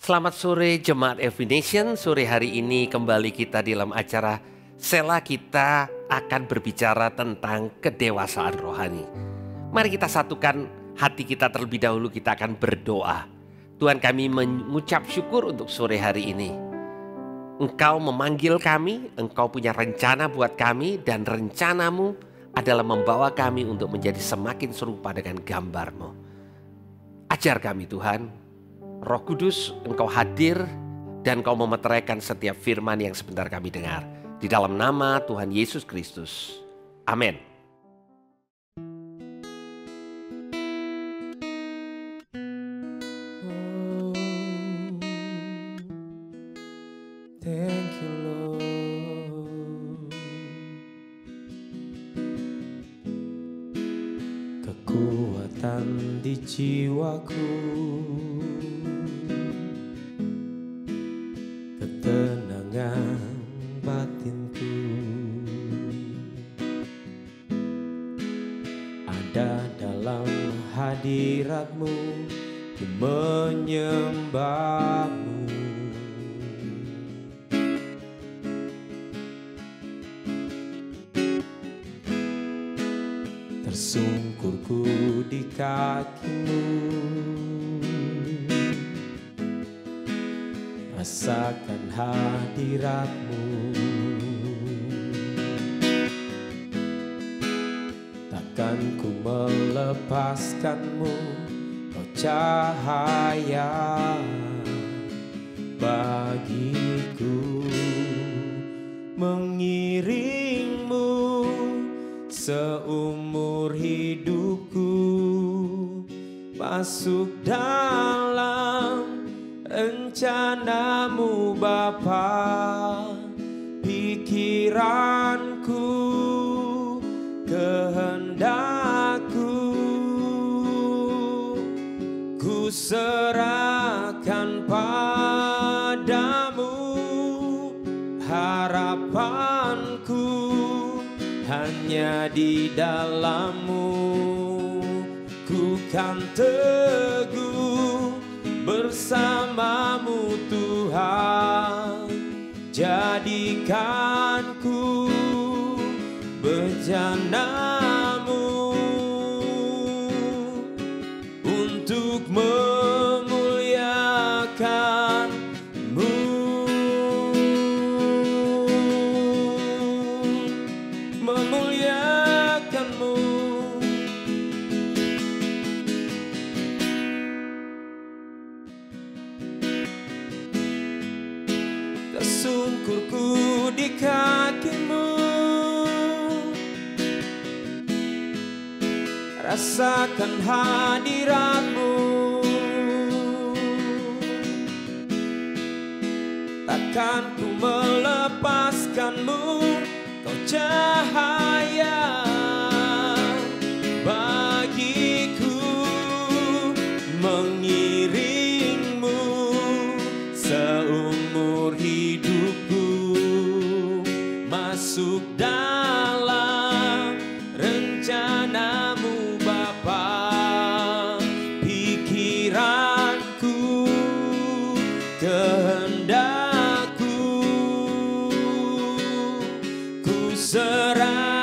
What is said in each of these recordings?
Selamat sore Jemaat Every Nation. Sore hari ini kembali kita dalam acara Sela, kita akan berbicara tentang kedewasaan rohani. Mari kita satukan hati kita terlebih dahulu, kita akan berdoa. Tuhan, kami mengucap syukur untuk sore hari ini. Engkau memanggil kami, Engkau punya rencana buat kami, dan rencanamu adalah membawa kami untuk menjadi semakin serupa dengan gambar-Mu. Ajar kami Tuhan. Roh Kudus, Engkau hadir dan Engkau memeteraikan setiap firman yang sebentar kami dengar. Di dalam nama Tuhan Yesus Kristus. Amin. Thank you, Lord. Kekuatan di jiwaku, ketenangan batinku, ada dalam hadirat-Mu, ku menyembah-Mu. Tersungkurku di kaki-Mu, rasakan hadirat-Mu. Takkan ku melepaskan-Mu, Kau cahaya bagiku. Mengiring-Mu seumur hidupku, masuk dalam rencana-Mu Bapa. Pikiranku, kehendakku, ku serahkan padamu. Harapanku hanya di dalam-Mu, ku kan teguh bersama-Mu Tuhan. Jadikanku bejana-Mu untuk memuliakan-Mu. Memuliakan-Mu. Tersungkurku di kaki-Mu, rasakan hadirat-Mu. Takkan ku melepaskan-Mu, Kau cahaya bagiku. Mengiring-Mu seumur hidupku, masuk dalam rencana-Mu Bapa. Pikiranku, kehendakku, ku serahkan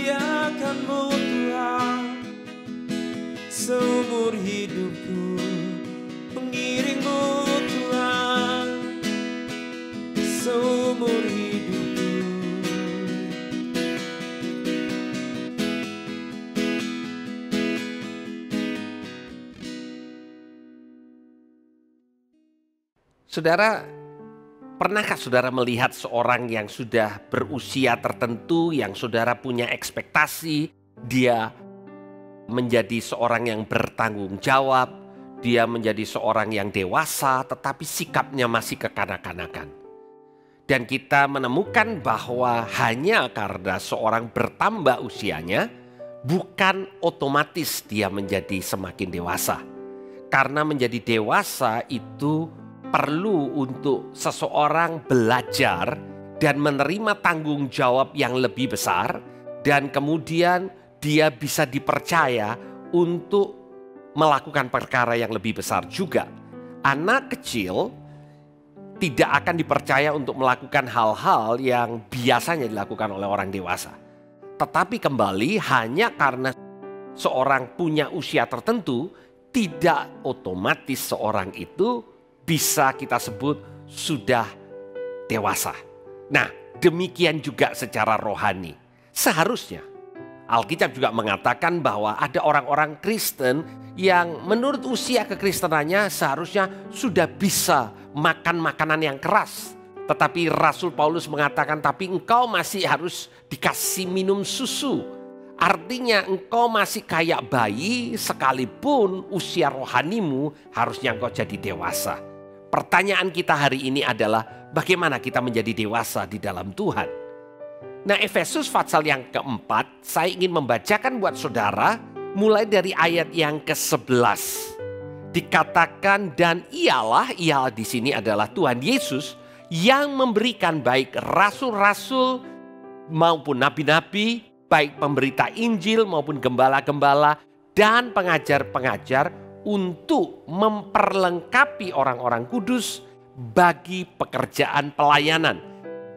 memuliakan-Mu Tuhan. Seumur hidupku mengiring-Mu Tuhan. Seumur hidupku. Saudara, pernahkah saudara melihat seorang yang sudah berusia tertentu, yang saudara punya ekspektasi, dia menjadi seorang yang bertanggung jawab, dia menjadi seorang yang dewasa, tetapi sikapnya masih kekanak-kanakan. Dan kita menemukan bahwa hanya karena seorang bertambah usianya, bukan otomatis dia menjadi semakin dewasa. Karena menjadi dewasa itu perlu untuk seseorang belajar dan menerima tanggung jawab yang lebih besar, dan kemudian dia bisa dipercaya untuk melakukan perkara yang lebih besar juga. Anak kecil tidak akan dipercaya untuk melakukan hal-hal yang biasanya dilakukan oleh orang dewasa. Tetapi kembali, hanya karena seorang punya usia tertentu, tidak otomatis seorang itu bisa kita sebut sudah dewasa. Nah, demikian juga secara rohani. Seharusnya Alkitab juga mengatakan bahwa ada orang-orang Kristen yang menurut usia kekristenannya seharusnya sudah bisa makan makanan yang keras. Tetapi Rasul Paulus mengatakan, tapi engkau masih harus dikasih minum susu. Artinya engkau masih kayak bayi, sekalipun usia rohanimu harusnya engkau jadi dewasa. Pertanyaan kita hari ini adalah bagaimana kita menjadi dewasa di dalam Tuhan. Nah, Efesus pasal yang keempat, saya ingin membacakan buat saudara mulai dari ayat yang ke-11. Dikatakan, dan ialah di sini adalah Tuhan Yesus yang memberikan baik rasul-rasul maupun nabi-nabi, baik pemberita Injil maupun gembala-gembala dan pengajar-pengajar, untuk memperlengkapi orang-orang kudus bagi pekerjaan pelayanan,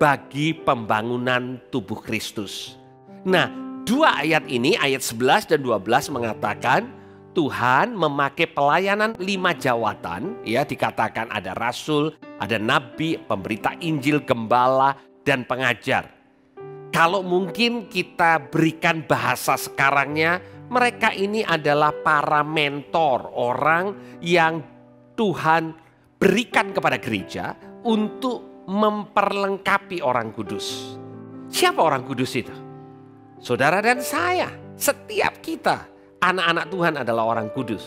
bagi pembangunan tubuh Kristus. Nah, dua ayat ini, ayat 11 dan 12 mengatakan Tuhan memakai pelayanan 5 jawatan, ya, dikatakan ada rasul, ada nabi, pemberita Injil, gembala, dan pengajar. Kalau mungkin kita berikan bahasa sekarangnya, mereka ini adalah para mentor, orang yang Tuhan berikan kepada gereja untuk memperlengkapi orang kudus. Siapa orang kudus itu? Saudara dan saya, setiap kita, anak-anak Tuhan adalah orang kudus.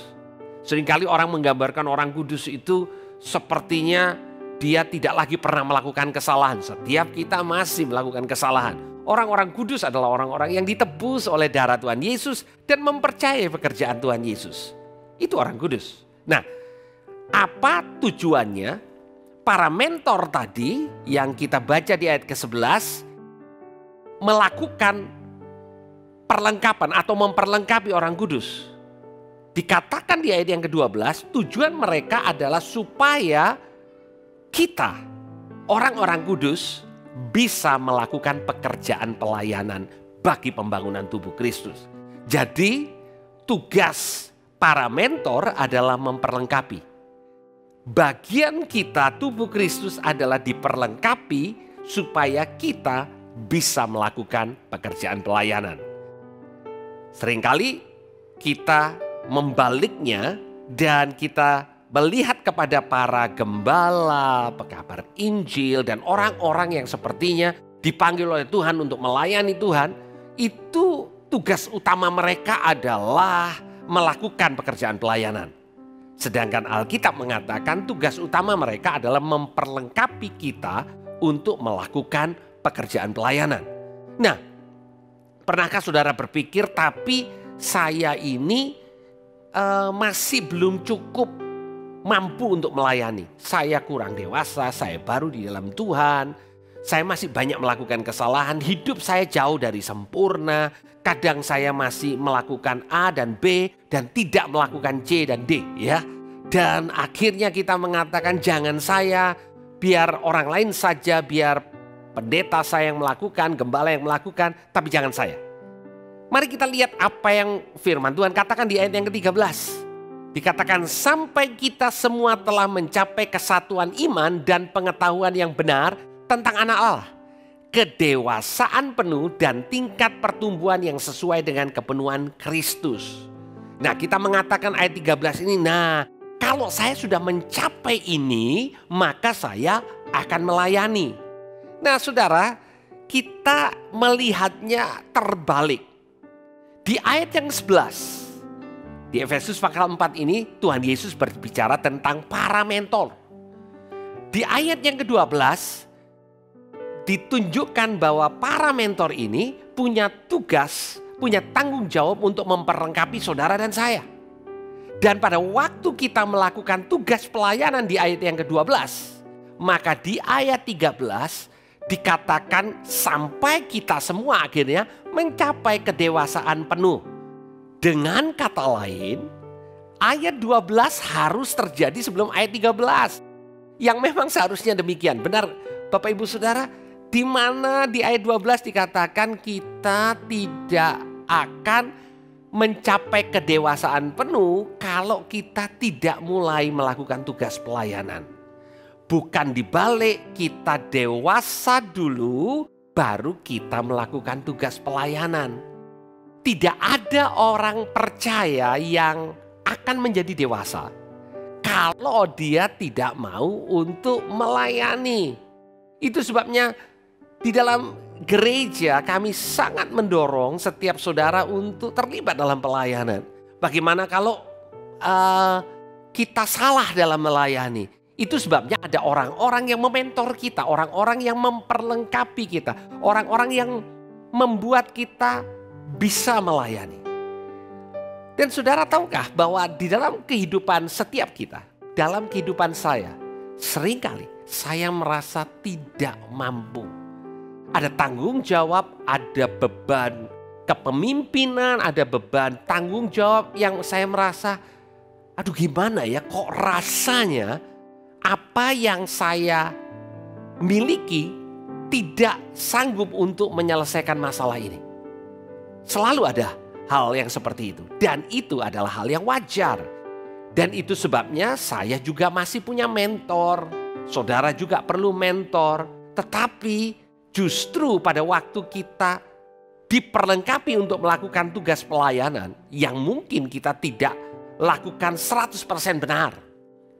Seringkali orang menggambarkan orang kudus itu sepertinya dia tidak lagi pernah melakukan kesalahan. Setiap kita masih melakukan kesalahan. Orang-orang kudus adalah orang-orang yang ditebus oleh darah Tuhan Yesus dan mempercayai pekerjaan Tuhan Yesus. Itu orang kudus. Nah, apa tujuannya? Para mentor tadi yang kita baca di ayat ke-11 melakukan perlengkapan atau memperlengkapi orang kudus. Dikatakan di ayat yang ke-12, tujuan mereka adalah supaya kita, orang-orang kudus, bisa melakukan pekerjaan pelayanan bagi pembangunan tubuh Kristus. Jadi tugas para mentor adalah memperlengkapi. Bagian kita tubuh Kristus adalah diperlengkapi supaya kita bisa melakukan pekerjaan pelayanan. Seringkali kita membaliknya dan kita melihat kepada para gembala, pekabar Injil, dan orang-orang yang sepertinya dipanggil oleh Tuhan untuk melayani Tuhan. Itu tugas utama mereka adalah melakukan pekerjaan pelayanan. Sedangkan Alkitab mengatakan tugas utama mereka adalah memperlengkapi kita untuk melakukan pekerjaan pelayanan. Nah, pernahkah saudara berpikir, tapi saya ini masih belum cukup mampu untuk melayani. Saya kurang dewasa, saya baru di dalam Tuhan. Saya masih banyak melakukan kesalahan, hidup saya jauh dari sempurna. Kadang saya masih melakukan A dan B dan tidak melakukan C dan D, ya. Dan akhirnya kita mengatakan jangan saya, biar orang lain saja, biar pendeta saya yang melakukan, gembala yang melakukan, tapi jangan saya. Mari kita lihat apa yang firman Tuhan katakan di ayat yang ke-13. Dikatakan sampai kita semua telah mencapai kesatuan iman dan pengetahuan yang benar tentang anak Allah. Kedewasaan penuh dan tingkat pertumbuhan yang sesuai dengan kepenuhan Kristus. Nah, kita mengatakan ayat 13 ini, nah kalau saya sudah mencapai ini maka saya akan melayani. Nah saudara, kita melihatnya terbalik. Di ayat yang 11, di Efesus pasal 4 ini Tuhan Yesus berbicara tentang para mentor. Di ayat yang ke-12 ditunjukkan bahwa para mentor ini punya tugas, punya tanggung jawab untuk memperlengkapi saudara dan saya. Dan pada waktu kita melakukan tugas pelayanan di ayat yang ke-12, maka di ayat 13 dikatakan sampai kita semua akhirnya mencapai kedewasaan penuh. Dengan kata lain, ayat 12 harus terjadi sebelum ayat 13. Yang memang seharusnya demikian. Benar Bapak Ibu Saudara, di mana di ayat 12 dikatakan kita tidak akan mencapai kedewasaan penuh kalau kita tidak mulai melakukan tugas pelayanan. Bukan dibalik, kita dewasa dulu baru kita melakukan tugas pelayanan. Tidak ada orang percaya yang akan menjadi dewasa kalau dia tidak mau untuk melayani. Itu sebabnya di dalam gereja kami sangat mendorong setiap saudara untuk terlibat dalam pelayanan. Bagaimana kalau kita salah dalam melayani? Itu sebabnya ada orang-orang yang mementor kita, orang-orang yang memperlengkapi kita, orang-orang yang membuat kita bisa melayani. Dan saudara tahukah bahwa di dalam kehidupan setiap kita, dalam kehidupan saya, seringkali saya merasa tidak mampu. Ada tanggung jawab, ada beban kepemimpinan, ada beban tanggung jawab yang saya merasa, aduh gimana ya, kok rasanya apa yang saya miliki tidak sanggup untuk menyelesaikan masalah ini. Selalu ada hal yang seperti itu. Dan itu adalah hal yang wajar. Dan itu sebabnya saya juga masih punya mentor. Saudara juga perlu mentor. Tetapi justru pada waktu kita diperlengkapi untuk melakukan tugas pelayanan yang mungkin kita tidak lakukan 100% benar.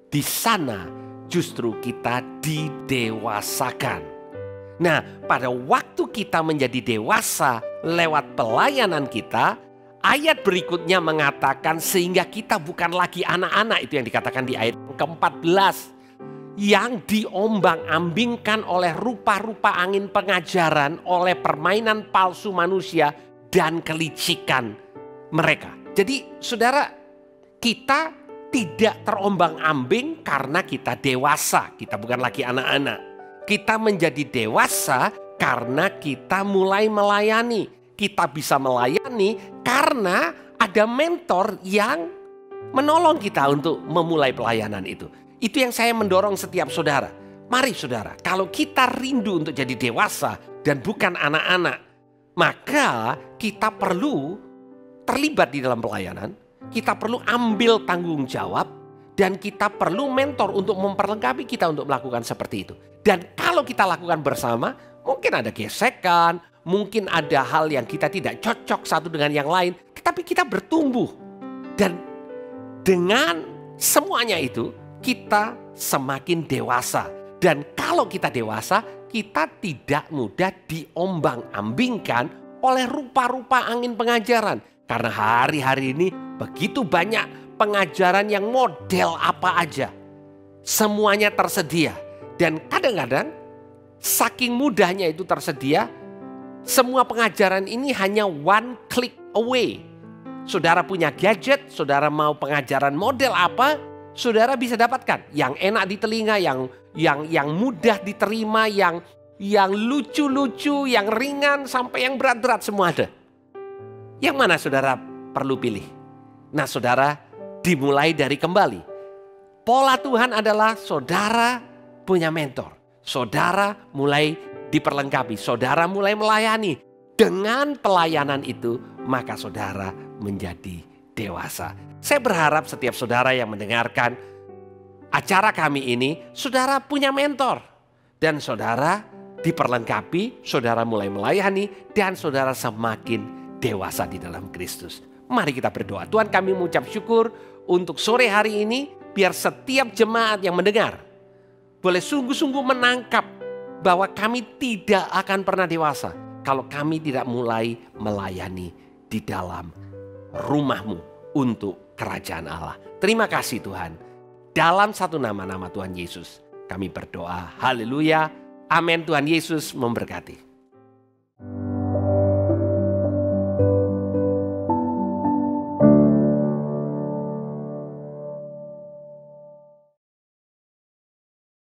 Di sana justru kita didewasakan. Nah, pada waktu kita menjadi dewasa lewat pelayanan kita, ayat berikutnya mengatakan sehingga kita bukan lagi anak-anak, itu yang dikatakan di ayat ke-14. Yang diombang-ambingkan oleh rupa-rupa angin pengajaran, oleh permainan palsu manusia dan kelicikan mereka. Jadi saudara, kita tidak terombang-ambing karena kita dewasa. Kita bukan lagi anak-anak. Kita menjadi dewasa karena kita mulai melayani. Kita bisa melayani karena ada mentor yang menolong kita untuk memulai pelayanan itu. Itu yang saya mendorong setiap saudara. Mari saudara, kalau kita rindu untuk jadi dewasa dan bukan anak-anak, maka kita perlu terlibat di dalam pelayanan. Kita perlu ambil tanggung jawab dan kita perlu mentor untuk memperlengkapi kita untuk melakukan seperti itu. Dan kalau kita lakukan bersama, mungkin ada gesekan, mungkin ada hal yang kita tidak cocok satu dengan yang lain, tetapi kita bertumbuh. Dan dengan semuanya itu, kita semakin dewasa. Dan kalau kita dewasa, kita tidak mudah diombang-ambingkan oleh rupa-rupa angin pengajaran. Karena hari-hari ini begitu banyak pengajaran yang model apa aja. Semuanya tersedia. Dan kadang-kadang saking mudahnya itu tersedia, semua pengajaran ini hanya one click away. Saudara punya gadget, saudara mau pengajaran model apa, saudara bisa dapatkan. Yang enak di telinga, yang mudah diterima, yang lucu-lucu, yang ringan sampai yang berat-berat semua ada. Yang mana saudara perlu pilih? Nah saudara, dimulai dari kembali. Pola Tuhan adalah saudara punya mentor. Saudara mulai diperlengkapi. Saudara mulai melayani. Dengan pelayanan itu, maka saudara menjadi dewasa. Saya berharap setiap saudara yang mendengarkan acara kami ini, saudara punya mentor. Dan saudara diperlengkapi, saudara mulai melayani, dan saudara semakin dewasa di dalam Kristus. Mari kita berdoa. Tuhan, kami mengucap syukur untuk sore hari ini, biar setiap jemaat yang mendengar boleh sungguh-sungguh menangkap bahwa kami tidak akan pernah dewasa kalau kami tidak mulai melayani di dalam rumah-Mu untuk kerajaan Allah. Terima kasih Tuhan. Dalam satu nama Tuhan Yesus kami berdoa. Haleluya. Amin. Tuhan Yesus memberkati.